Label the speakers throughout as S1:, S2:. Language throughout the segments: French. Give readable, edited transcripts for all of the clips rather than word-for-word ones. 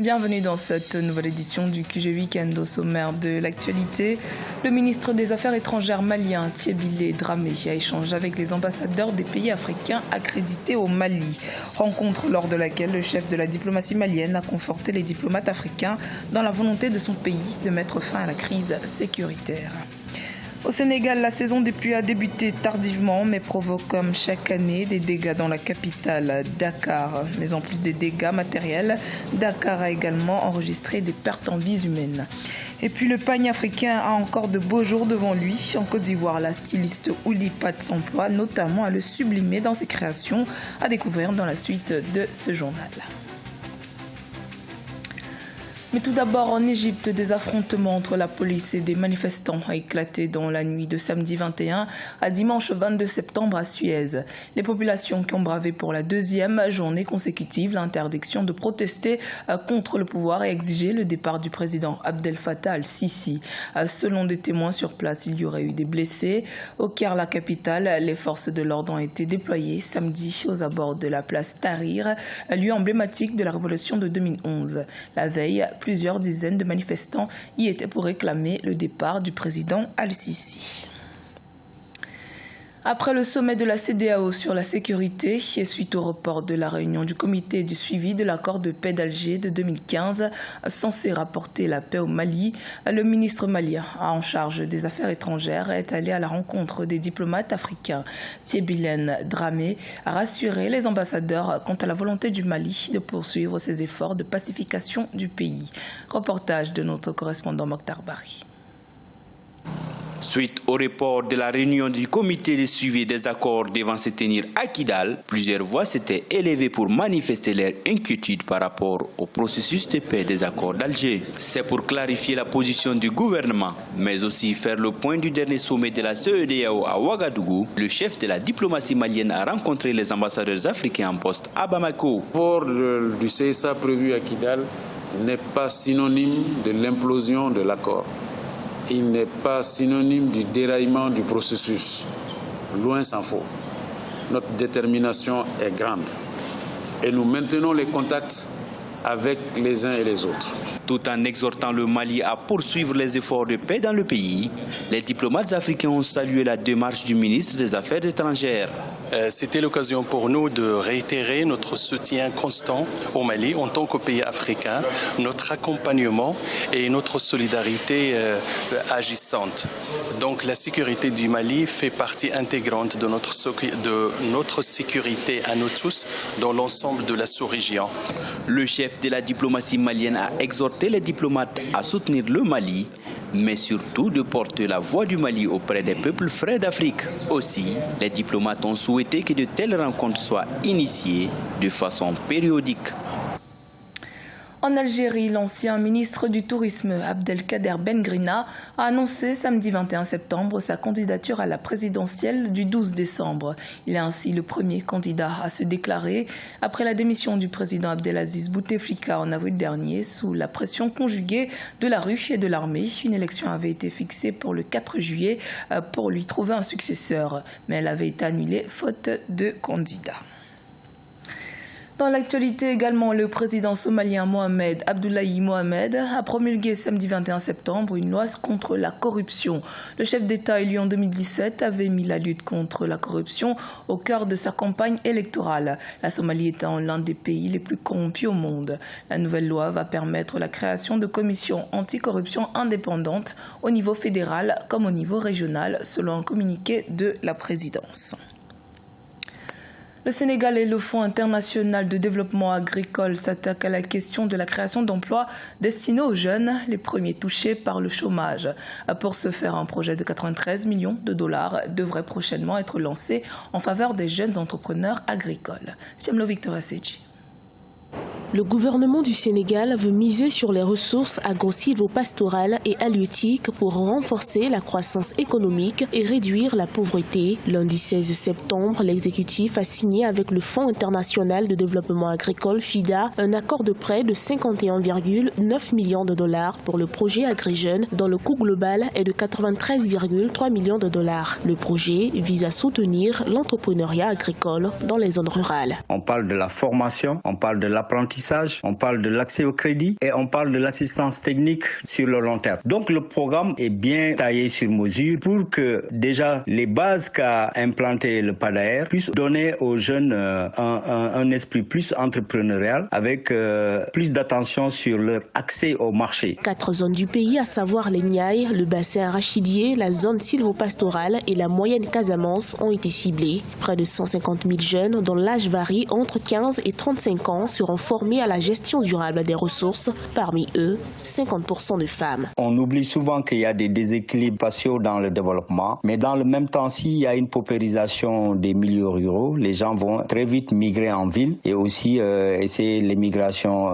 S1: Bienvenue dans cette nouvelle édition du QG Weekend. Au sommaire de l'actualité, le ministre des Affaires étrangères malien, Thiebile Dramé, a échangé avec les ambassadeurs des pays africains accrédités au Mali. Rencontre lors de laquelle le chef de la diplomatie malienne a conforté les diplomates africains dans la volonté de son pays de mettre fin à la crise sécuritaire. Au Sénégal, la saison des pluies a débuté tardivement, mais provoque comme chaque année des dégâts dans la capitale, Dakar. Mais en plus des dégâts matériels, Dakar a également enregistré des pertes en vies humaines. Et puis le panier africain a encore de beaux jours devant lui. En Côte d'Ivoire, la styliste Ouli Pat s'emploie notamment à le sublimer dans ses créations, à découvrir dans la suite de ce journal. Mais tout d'abord, en Égypte, des affrontements entre la police et des manifestants ont éclaté dans la nuit de samedi 21 à dimanche 22 septembre à Suez. Les populations qui ont bravé pour la deuxième journée consécutive l'interdiction de protester contre le pouvoir et exiger le départ du président Abdel Fattah al-Sisi. Selon des témoins sur place, il y aurait eu des blessés. Au Caire, la capitale, les forces de l'ordre ont été déployées samedi aux abords de la place Tahrir, lieu emblématique de la révolution de 2011. La veille, plusieurs dizaines de manifestants y étaient pour réclamer le départ du président al-Sisi. Après le sommet de la CEDEAO sur la sécurité et suite au report de la réunion du comité du suivi de l'accord de paix d'Alger de 2015, censé rapporter la paix au Mali, le ministre malien en charge des affaires étrangères est allé à la rencontre des diplomates africains. Thiebile Dramé a rassuré les ambassadeurs quant à la volonté du Mali de poursuivre ses efforts de pacification du pays. Reportage de notre correspondant Mokhtar Bari.
S2: Suite au report de la réunion du comité de suivi des accords devant se tenir à Kidal, plusieurs voix s'étaient élevées pour manifester leur inquiétude par rapport au processus de paix des accords d'Alger. C'est pour clarifier la position du gouvernement, mais aussi faire le point du dernier sommet de la CEDEAO à Ouagadougou. Le chef de la diplomatie malienne a rencontré les ambassadeurs africains en poste à Bamako.
S3: Le report du CSA prévu à Kidal n'est pas synonyme de l'implosion de l'accord. Il n'est pas synonyme du déraillement du processus. Loin s'en faut. Notre détermination est grande et nous maintenons les contacts avec les uns et les autres.
S2: Tout en exhortant le Mali à poursuivre les efforts de paix dans le pays, les diplomates africains ont salué la démarche du ministre des Affaires étrangères.
S4: C'était l'occasion pour nous de réitérer notre soutien constant au Mali en tant que pays africain, notre accompagnement et notre solidarité agissante. Donc la sécurité du Mali fait partie intégrante de notre sécurité à nous tous dans l'ensemble de la sous-région.
S2: Le chef de la diplomatie malienne a exhorté les diplomates à soutenir le Mali, mais surtout de porter la voix du Mali auprès des peuples frères d'Afrique. Aussi, les diplomates ont souhaité que de telles rencontres soient initiées de façon périodique.
S1: En Algérie, l'ancien ministre du Tourisme Abdelkader Bengrina a annoncé samedi 21 septembre sa candidature à la présidentielle du 12 décembre. Il est ainsi le premier candidat à se déclarer après la démission du président Abdelaziz Bouteflika en avril dernier sous la pression conjuguée de la rue et de l'armée. Une élection avait été fixée pour le 4 juillet pour lui trouver un successeur, mais elle avait été annulée faute de candidats. Dans l'actualité également, le président somalien Mohamed Abdullahi Mohamed a promulgué samedi 21 septembre une loi contre la corruption. Le chef d'État élu en 2017 avait mis la lutte contre la corruption au cœur de sa campagne électorale, la Somalie étant l'un des pays les plus corrompus au monde. La nouvelle loi va permettre la création de commissions anticorruption indépendantes au niveau fédéral comme au niveau régional, selon un communiqué de la présidence. Le Sénégal et le Fonds international de développement agricole s'attaquent à la question de la création d'emplois destinés aux jeunes, les premiers touchés par le chômage. Pour ce faire, un projet de 93 millions de dollars devrait prochainement être lancé en faveur des jeunes entrepreneurs agricoles. Siamlo Victoria Seji.
S5: Le gouvernement du Sénégal veut miser sur les ressources agro-silvopastorales et halieutiques pour renforcer la croissance économique et réduire la pauvreté. Lundi 16 septembre, l'exécutif a signé avec le Fonds international de développement agricole FIDA un accord de prêt de 51,9 millions de dollars pour le projet AgriJeunes dont le coût global est de 93,3 millions de dollars. Le projet vise à soutenir l'entrepreneuriat agricole dans les zones rurales.
S6: On parle de la formation, on parle de l'apprentissage, l'apprentissage, on parle de l'accès au crédit et on parle de l'assistance technique sur le long terme. Donc le programme est bien taillé sur mesure pour que déjà les bases qu'a implanté le PADAER puissent donner aux jeunes un esprit plus entrepreneurial avec plus d'attention sur leur accès au marché.
S5: 4 zones du pays, à savoir les Niayes, le bassin arachidier, la zone sylvopastorale et la moyenne Casamance ont été ciblées. Près de 150 000 jeunes dont l'âge varie entre 15 et 35 ans seront formés à la gestion durable des ressources. Parmi eux, 50% de femmes.
S6: On oublie souvent qu'il y a des déséquilibres spatiaux dans le développement, mais dans le même temps, s'il y a une paupérisation des milieux ruraux, les gens vont très vite migrer en ville et aussi essayer l'immigration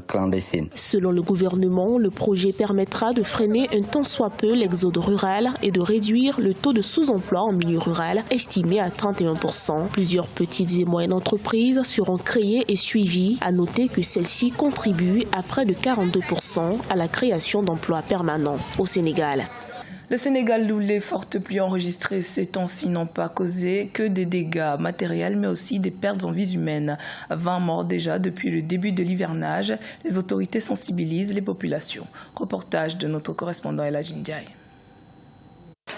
S6: clandestine.
S5: Selon le gouvernement, le projet permettra de freiner un tant soit peu l'exode rural et de réduire le taux de sous-emploi en milieu rural, estimé à 31%. Plusieurs petites et moyennes entreprises seront créées et suivies. À noter que celles-ci contribuent à près de 42% à la création d'emplois permanents au Sénégal.
S1: Le Sénégal, où les fortes pluies enregistrées ces temps-ci n'ont pas causé que des dégâts matériels, mais aussi des pertes en vies humaines. 20 morts déjà depuis le début de l'hivernage. Les autorités sensibilisent les populations. Reportage de notre correspondant El Hadji Ndiaye.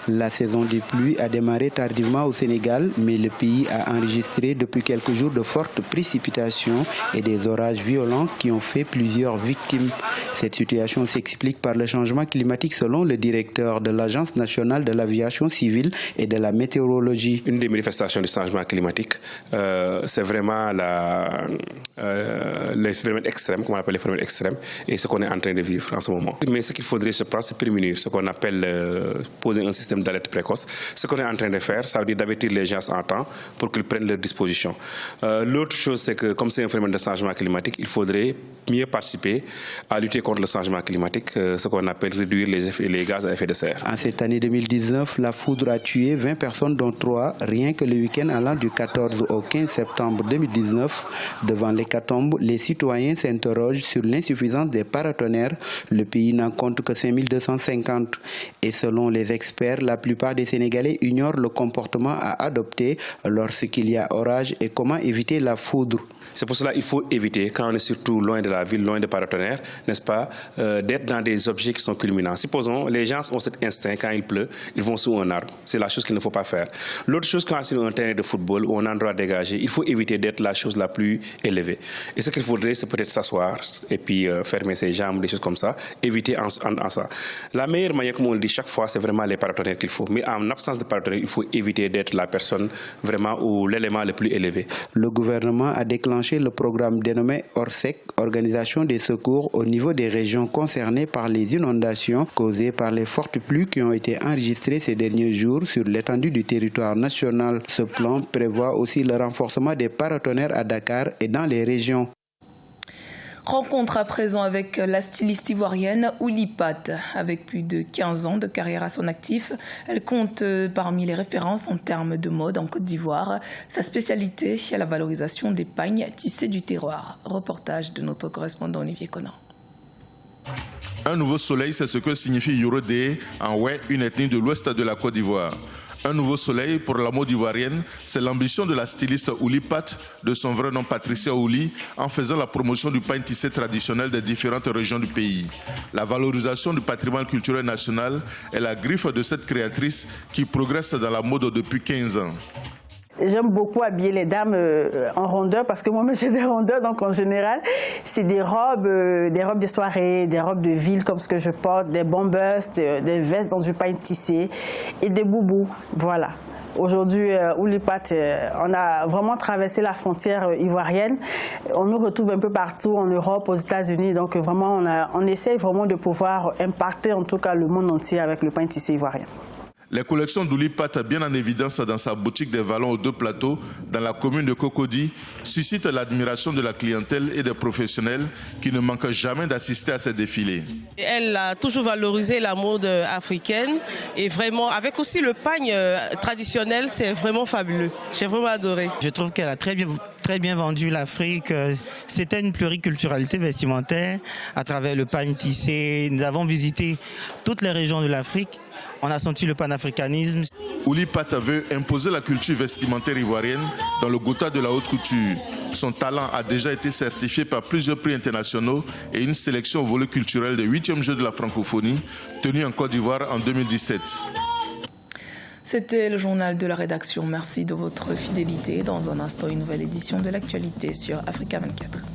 S7: La saison des pluies a démarré tardivement au Sénégal, mais le pays a enregistré depuis quelques jours de fortes précipitations et des orages violents qui ont fait plusieurs victimes. Cette situation s'explique par le changement climatique selon le directeur de l'Agence nationale de l'aviation civile et de la météorologie.
S8: Une des manifestations du changement climatique, c'est vraiment les phénomènes extrêmes, comme on appelle les phénomènes extrêmes, et ce qu'on est en train de vivre en ce moment. Mais ce qu'il faudrait, je pense, c'est prémunir, ce qu'on appelle poser un système d'alerte précoce. Ce qu'on est en train de faire, ça veut dire d'avertir les gens en temps pour qu'ils prennent leurs dispositions. L'autre chose, c'est que comme c'est un phénomène de changement climatique, il faudrait mieux participer à lutter contre le changement climatique, ce qu'on appelle réduire les gaz à effet de serre.
S7: En cette année 2019, la foudre a tué 20 personnes, dont 3 rien que le week-end allant du 14 au 15 septembre 2019. Devant l'hécatombe, les citoyens s'interrogent sur l'insuffisance des paratonnerres. Le pays n'en compte que 5250. Et selon les experts, la plupart des Sénégalais ignorent le comportement à adopter lorsqu'il y a orage et comment éviter la foudre.
S8: C'est pour cela qu'il faut éviter, quand on est surtout loin de la ville, loin des paratonnerres, n'est-ce pas, d'être dans des objets qui sont culminants. Supposons, les gens ont cet instinct, quand il pleut, ils vont sous un arbre. C'est la chose qu'il ne faut pas faire. L'autre chose, quand c'est un terrain de football ou un endroit dégagé, il faut éviter d'être la chose la plus élevée. Et ce qu'il faudrait, c'est peut-être s'asseoir et puis fermer ses jambes, des choses comme ça, éviter en ça. La meilleure manière, comme on le dit chaque fois, c'est vraiment les paratonnerres qu'il faut. Mais en absence de paratonnerres, il faut éviter d'être la personne vraiment ou l'élément le plus élevé.
S7: Le gouvernement a déclenché le programme dénommé ORSEC, Organisation des secours, au niveau des régions concernées par les inondations causées par les fortes pluies qui ont été enregistrées ces derniers jours sur l'étendue du territoire national. Ce plan prévoit aussi le renforcement des paratonnerres à Dakar et dans les régions.
S1: Rencontre à présent avec la styliste ivoirienne Ouli Pat. Avec plus de 15 ans de carrière à son actif, elle compte parmi les références en termes de mode en Côte d'Ivoire. Sa spécialité est la valorisation des pagnes tissées du terroir. Reportage de notre correspondant Olivier Conan.
S9: Un nouveau soleil, c'est ce que signifie Yorodé, en Oué, une ethnie de l'ouest de la Côte d'Ivoire. Un nouveau soleil pour la mode ivoirienne, c'est l'ambition de la styliste Ouli Pat, de son vrai nom Patricia Ouli, en faisant la promotion du pain tissé traditionnel des différentes régions du pays. La valorisation du patrimoine culturel national est la griffe de cette créatrice qui progresse dans la mode depuis 15 ans.
S10: J'aime beaucoup habiller les dames en rondeur parce que moi-même j'ai des rondeurs, donc en général c'est des robes de soirée, des robes de ville comme ce que je porte, des bombers, des vestes dans du pain tissé et des boubous, voilà. Aujourd'hui, Ouli Pat, on a vraiment traversé la frontière ivoirienne. On nous retrouve un peu partout en Europe, aux États-Unis. Donc vraiment, on essaye vraiment de pouvoir impacter en tout cas le monde entier avec le pain tissé ivoirien.
S9: Les collections d'Ouli Pat, bien en évidence dans sa boutique des Vallons aux Deux Plateaux, dans la commune de Cocody, suscitent l'admiration de la clientèle et des professionnels qui ne manquent jamais d'assister à ces défilés.
S11: Elle a toujours valorisé la mode africaine et vraiment, avec aussi le pagne traditionnel, c'est vraiment fabuleux. J'ai vraiment adoré.
S12: Je trouve qu'elle a très bien vendu l'Afrique. C'était une pluriculturalité vestimentaire à travers le pagne tissé. Nous avons visité toutes les régions de l'Afrique. On a senti le panafricanisme.
S9: Ouli Pat veut imposer la culture vestimentaire ivoirienne dans le Gotha de la haute couture. Son talent a déjà été certifié par plusieurs prix internationaux et une sélection au volet culturel des 8e Jeux de la francophonie tenus en Côte d'Ivoire en 2017.
S1: C'était le journal de la rédaction. Merci de votre fidélité. Dans un instant, une nouvelle édition de l'actualité sur Africa 24.